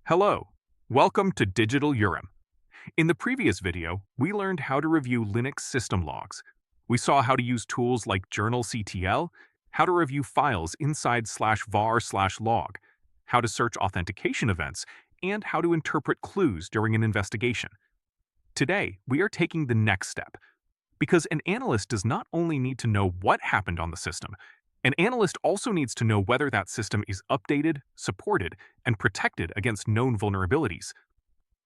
Hello, welcome to Digital Urim. In the previous video, we learned how to review Linux system logs. We saw how to use tools like journalctl, how to review files inside /var/log, how to search authentication events, and how to interpret clues during an investigation. Today, we are taking the next step, because an analyst does not only need to know what happened on the system, an analyst also needs to know whether that system is updated, supported, and protected against known vulnerabilities.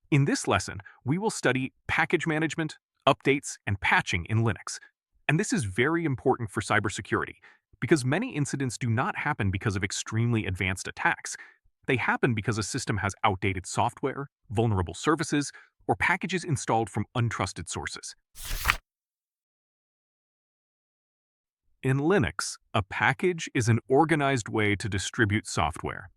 In this lesson, we will study package management, updates, and patching in Linux. And this is very important for cybersecurity, because many incidents do not happen because of extremely advanced attacks. They happen because a system has outdated software, vulnerable services, or packages installed from untrusted sources. In Linux, a package is an organized way to distribute software.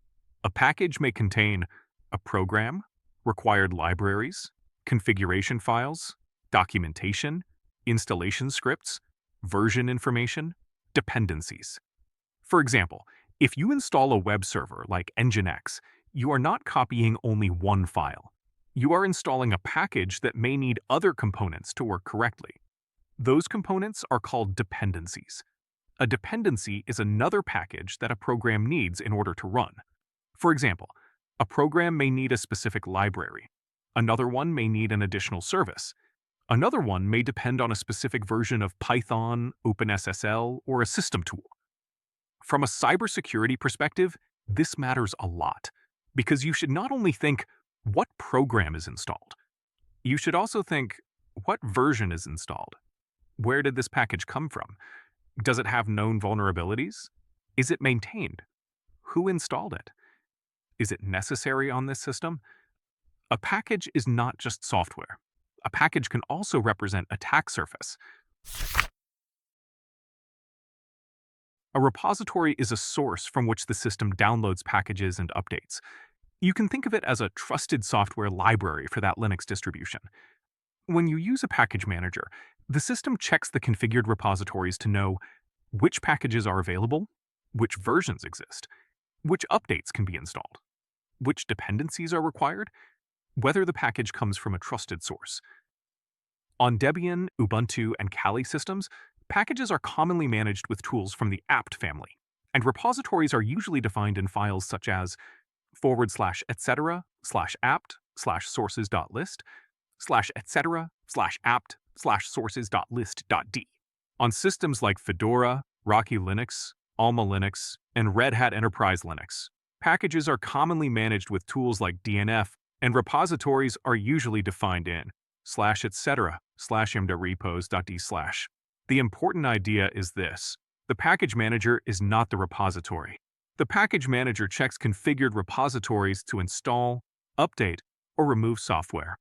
A package may contain a program, required libraries, configuration files, documentation, installation scripts, version information, dependencies. For example, if you install a web server like Nginx, you are not copying only one file. You are installing a package that may need other components to work correctly. Those components are called dependencies. A dependency is another package that a program needs in order to run. For example, a program may need a specific library. Another one may need an additional service. Another one may depend on a specific version of Python, OpenSSL, or a system tool. From a cybersecurity perspective, this matters a lot, because you should not only think, what program is installed? You should also think, what version is installed? Where did this package come from? Does it have known vulnerabilities? Is it maintained? Who installed it? Is it necessary on this system? A package is not just software. A package can also represent attack surface. A repository is a source from which the system downloads packages and updates. You can think of it as a trusted software library for that Linux distribution. When you use a package manager, the system checks the configured repositories to know which packages are available, which versions exist, which updates can be installed, which dependencies are required, whether the package comes from a trusted source. On Debian, Ubuntu, and Kali systems, packages are commonly managed with tools from the apt family, and repositories are usually defined in files such as /etc/apt/sources.list /etc/apt/sources.list.d. On systems like Fedora, AlmaLinux, AlmaLinux, and Red Hat Enterprise Linux, packages are commonly managed with tools like DNF, and repositories are usually defined in /etc/imda-repos.d/. The important idea is this: the package manager is not the repository. The package manager checks configured repositories to install, update, or remove software.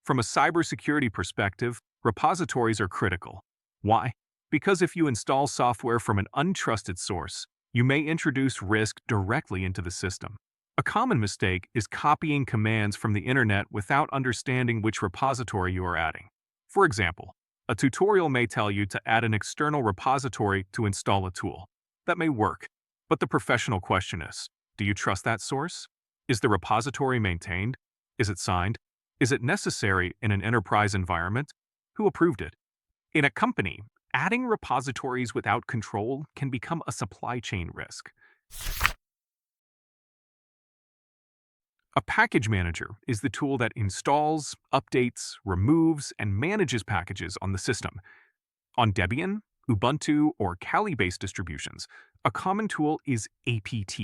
From a cybersecurity perspective, repositories are critical. Why? Because if you install software from an untrusted source, you may introduce risk directly into the system. A common mistake is copying commands from the internet without understanding which repository you are adding. For example, a tutorial may tell you to add an external repository to install a tool. That may work, but the professional question is, do you trust that source? Is the repository maintained? Is it signed? Is it necessary in an enterprise environment? Who approved it? In a company, adding repositories without control can become a supply chain risk. A package manager is the tool that installs, updates, removes, and manages packages on the system. On Debian, Ubuntu, or Kali-based distributions, a common tool is apt.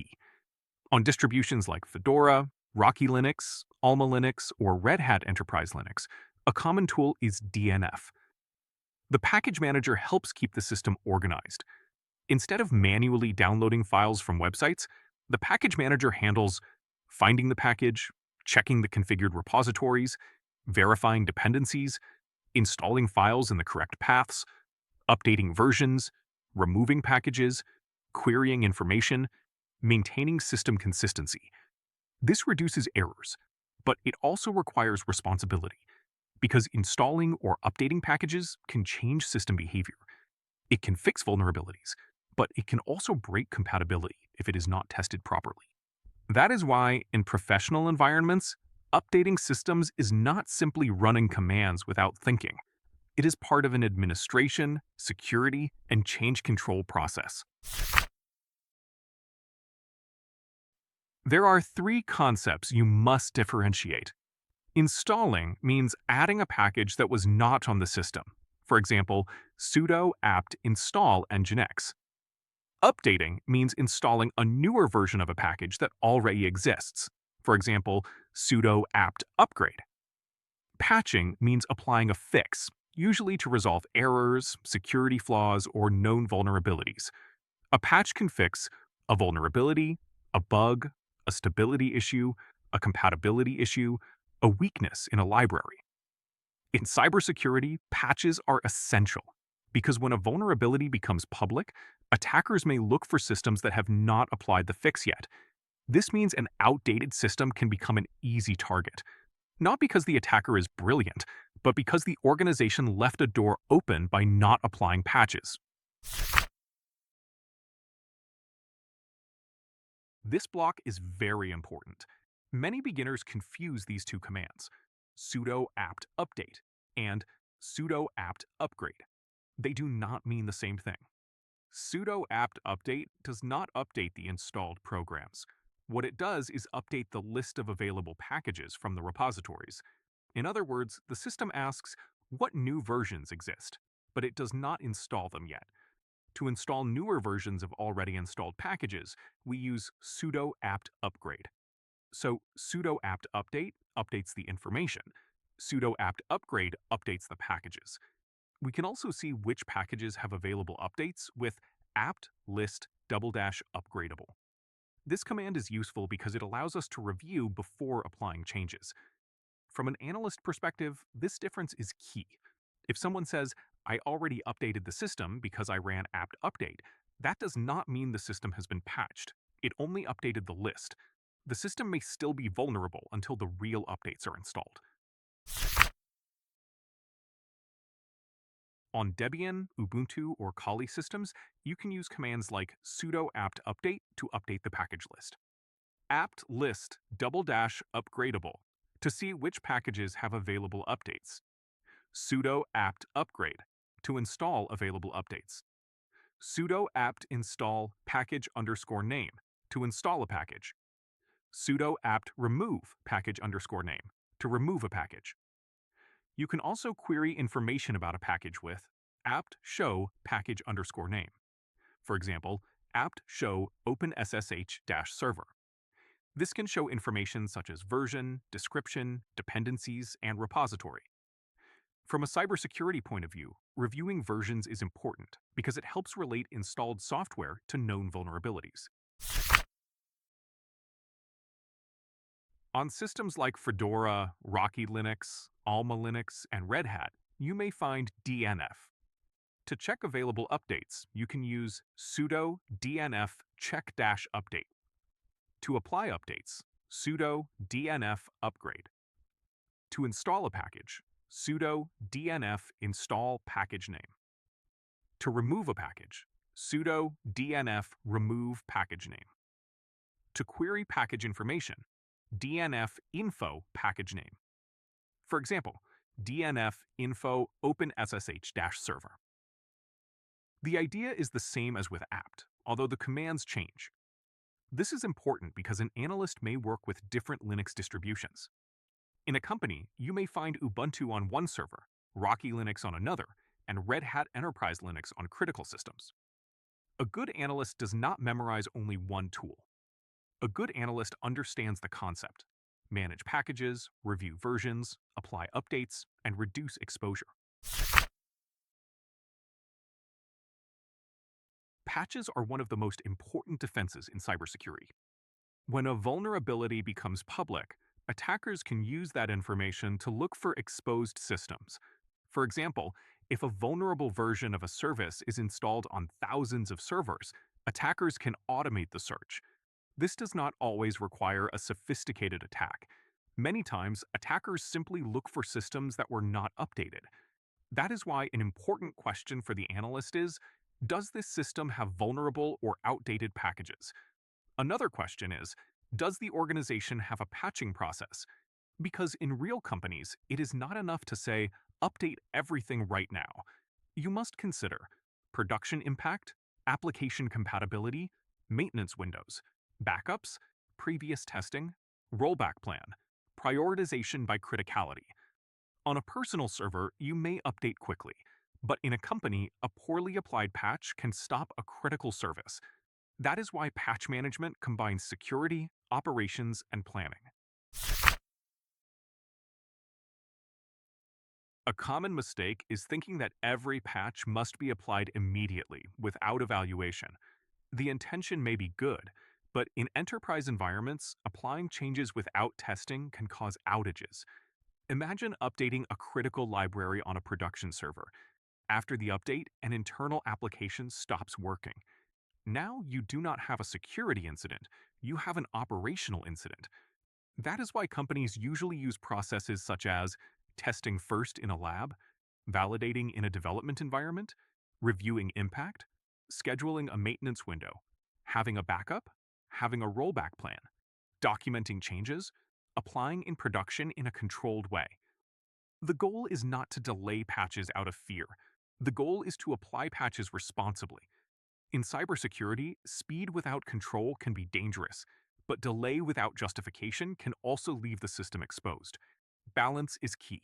On distributions like Fedora, AlmaLinux, AlmaLinux, or Red Hat Enterprise Linux, a common tool is DNF. The package manager helps keep the system organized. Instead of manually downloading files from websites, the package manager handles finding the package, checking the configured repositories, verifying dependencies, installing files in the correct paths, updating versions, removing packages, querying information, maintaining system consistency. This reduces errors, but it also requires responsibility, because installing or updating packages can change system behavior. It can fix vulnerabilities, but it can also break compatibility if it is not tested properly. That is why, in professional environments, updating systems is not simply running commands without thinking. It is part of an administration, security, and change control process. There are three concepts you must differentiate. Installing means adding a package that was not on the system. For example, sudo apt install nginx. Updating means installing a newer version of a package that already exists. For example, sudo apt upgrade. Patching means applying a fix, usually to resolve errors, security flaws, or known vulnerabilities. A patch can fix a vulnerability, a bug, a stability issue, a compatibility issue, a weakness in a library. In cybersecurity, patches are essential because when a vulnerability becomes public, attackers may look for systems that have not applied the fix yet. This means an outdated system can become an easy target, not because the attacker is brilliant, but because the organization left a door open by not applying patches. This block is very important. Many beginners confuse these two commands, sudo apt update and sudo apt upgrade. They do not mean the same thing. Sudo apt update does not update the installed programs. What it does is update the list of available packages from the repositories. In other words, the system asks what new versions exist, but it does not install them yet. To install newer versions of already installed packages, we use sudo apt upgrade. So sudo apt update updates the information. Sudo apt upgrade updates the packages. We can also see which packages have available updates with apt list --upgradable. This command is useful because it allows us to review before applying changes. From an analyst perspective, this difference is key. If someone says, I already updated the system because I ran apt update, that does not mean the system has been patched. It only updated the list. The system may still be vulnerable until the real updates are installed. On Debian, Ubuntu, or Kali systems, you can use commands like sudo apt update to update the package list. Apt list --upgradable to see which packages have available updates. Sudo apt upgrade to install available updates. Sudo apt install package_name to install a package. Sudo apt remove package_name to remove a package. You can also query information about a package with apt show package_name. For example, apt show OpenSSH-server. This can show information such as version, description, dependencies, and repository. From a cybersecurity point of view, reviewing versions is important because it helps relate installed software to known vulnerabilities. On systems like Fedora, AlmaLinux, AlmaLinux, and Red Hat, you may find DNF. To check available updates, you can use sudo dnf check-update. To apply updates, sudo dnf upgrade. To install a package, sudo dnf install package name. To remove a package, sudo dnf remove package name. To query package information, dnf info package name. For example, dnf info OpenSSH-server. The idea is the same as with apt, although the commands change. This is important because an analyst may work with different Linux distributions. In a company, you may find Ubuntu on one server, Rocky Linux on another, and Red Hat Enterprise Linux on critical systems. A good analyst does not memorize only one tool. A good analyst understands the concept, manage packages, review versions, apply updates, and reduce exposure. Patches are one of the most important defenses in cybersecurity. When a vulnerability becomes public, attackers can use that information to look for exposed systems. For example, if a vulnerable version of a service is installed on thousands of servers, attackers can automate the search. This does not always require a sophisticated attack. Many times, attackers simply look for systems that were not updated. That is why an important question for the analyst is, does this system have vulnerable or outdated packages? Another question is, Does the organization have a patching process? Because in real companies, it is not enough to say, update everything right now. You must consider production impact, application compatibility, maintenance windows, backups, previous testing, rollback plan, prioritization by criticality. On a personal server, you may update quickly, but in a company, a poorly applied patch can stop a critical service. That is why patch management combines security, operations, and planning. A common mistake is thinking that every patch must be applied immediately without evaluation. The intention may be good, but in enterprise environments, applying changes without testing can cause outages. Imagine updating a critical library on a production server. After the update, an internal application stops working. Now you do not have a security incident, you have an operational incident. That is why companies usually use processes such as testing first in a lab, validating in a development environment, reviewing impact, scheduling a maintenance window, having a backup, having a rollback plan, documenting changes, applying in production in a controlled way. The goal is not to delay patches out of fear. The goal is to apply patches responsibly. In cybersecurity, speed without control can be dangerous, but delay without justification can also leave the system exposed. Balance is key.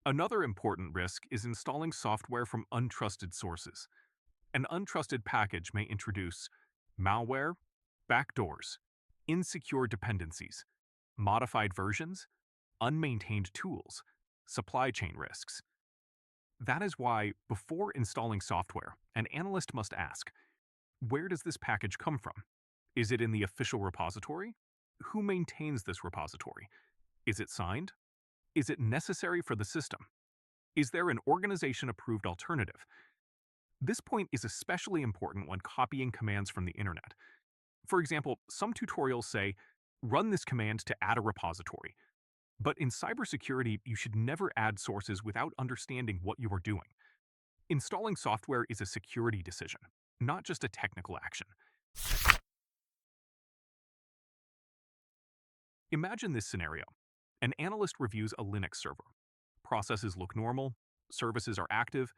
Another important risk is installing software from untrusted sources. An untrusted package may introduce malware, backdoors, insecure dependencies, modified versions, unmaintained tools, supply chain risks. That is why, before installing software, an analyst must ask, where does this package come from? Is it in the official repository? Who maintains this repository? Is it signed? Is it necessary for the system? Is there an organization-approved alternative? This point is especially important when copying commands from the internet. For example, some tutorials say, run this command to add a repository. But in cybersecurity, you should never add sources without understanding what you are doing. Installing software is a security decision, not just a technical action. Imagine this scenario. An analyst reviews a Linux server. Processes look normal, services are active,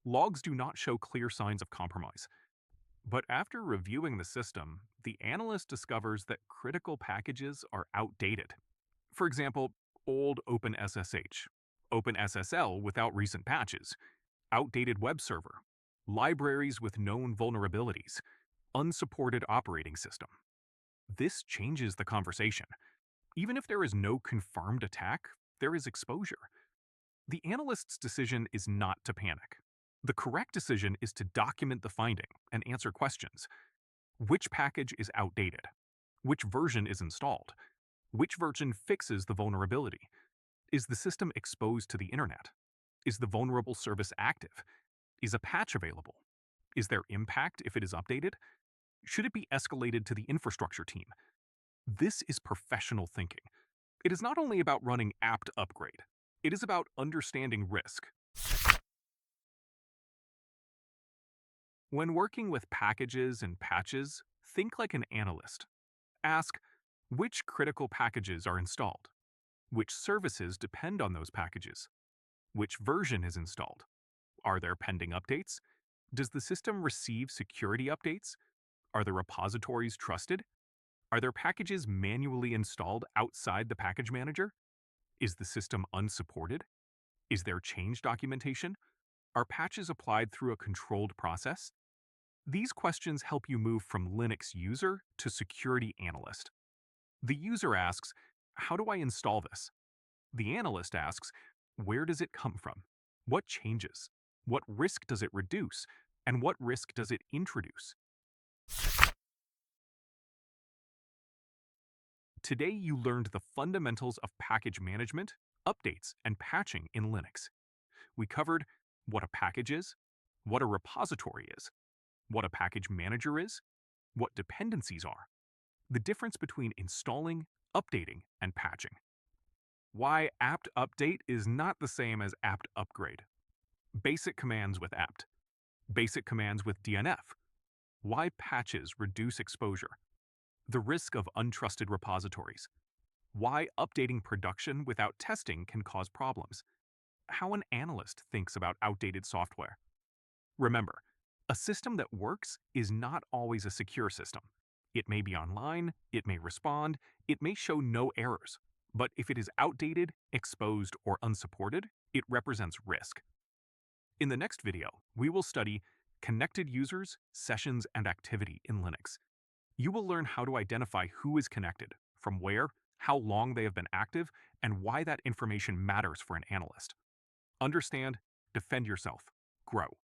logs do not show clear signs of compromise. But after reviewing the system, the analyst discovers that critical packages are outdated. For example, old OpenSSH, OpenSSL without recent patches, outdated web server, libraries with known vulnerabilities, unsupported operating system. This changes the conversation. Even if there is no confirmed attack, there is exposure. The analyst's decision is not to panic. The correct decision is to document the finding and answer questions. Which package is outdated? Which version is installed? Which version fixes the vulnerability? Is the system exposed to the internet? Is the vulnerable service active? Is a patch available? Is there impact if it is updated? Should it be escalated to the infrastructure team? This is professional thinking. It is not only about running apt upgrade. It is about understanding risk. When working with packages and patches, think like an analyst. Ask, which critical packages are installed? Which services depend on those packages? Which version is installed? Are there pending updates? Does the system receive security updates? Are the repositories trusted? Are there packages manually installed outside the package manager? Is the system unsupported? Is there change documentation? Are patches applied through a controlled process? These questions help you move from Linux user to security analyst. The user asks, how do I install this? The analyst asks, where does it come from? What changes? What risk does it reduce? And what risk does it introduce? Today you learned the fundamentals of package management, updates, and patching in Linux. We covered what a package is, what a repository is, what a package manager is, what dependencies are, the difference between installing, updating, and patching. Why apt update is not the same as apt upgrade. Basic commands with apt. Basic commands with DNF. Why patches reduce exposure. The risk of untrusted repositories. Why updating production without testing can cause problems. How an analyst thinks about outdated software. Remember, a system that works is not always a secure system. It may be online, it may respond, it may show no errors. But if it is outdated, exposed, or unsupported, it represents risk. In the next video, we will study connected users, sessions, and activity in Linux. You will learn how to identify who is connected, from where, how long they have been active, and why that information matters for an analyst. Understand, defend yourself, grow.